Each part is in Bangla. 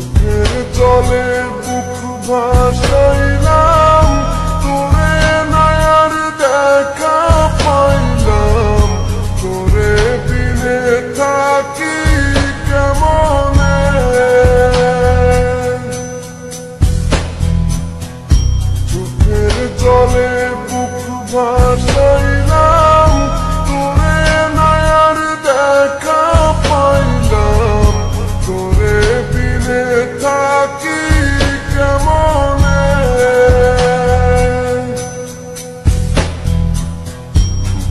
চোখের জলে বুক ভাসাইলাম, তোরে নয়ার দেখা পাইলাম, তোরে বিনে থাকি কেমনে। চোখের জলে বুক ভাসাইলাম, তোরে নয়ার দেখা পাইলাম, তোরে বিনে থাকি কেমনে।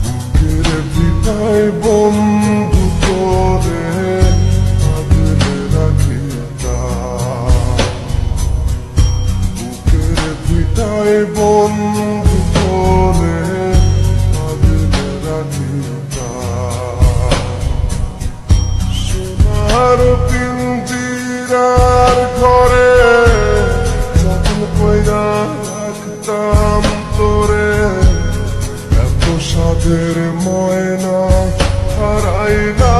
বুকের ভিটায় বন্ধু তোরে আগলে রাখিতা, বুকের ভিটায় বন্ধু তোরে আগলে রাখিতা। সোনার পিঞ্জিরার ঘরে যত্ন কইরা রাখতাম তোরে, এত সাধের ময়না হারাইলাম।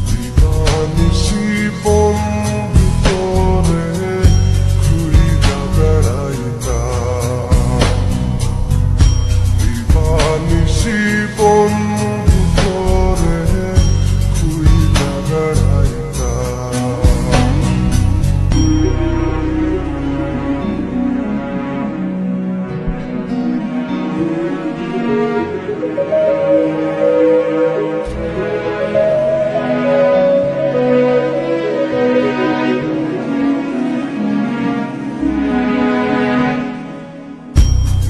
দিবানিশি বন্ধু তোরে ঘুরিয়া বেড়াইতাম, দিবানিশি বন্ধু তোরে ঘুরিয়া বেড়াইতাম।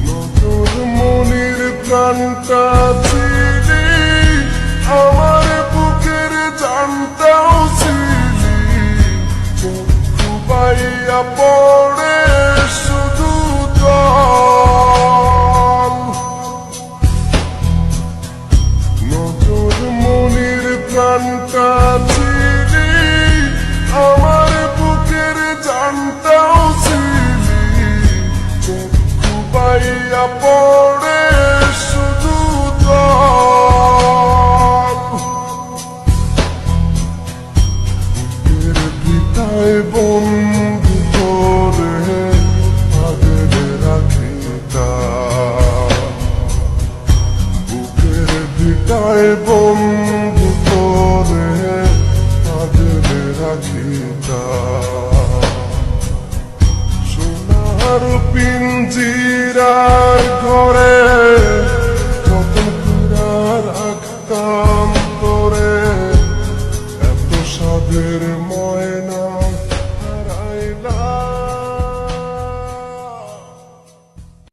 নতুন মনির প্রাণটা ছিলি, আমার বুকের জানটাও ছিলি, চক্ষু বাইয়া পড়ে শুধু জল। নতুন মনির প্রাণটা ছিলি, আমার বুকের জানটাও ছিলি, চক্ষু বাইয়া পড়ে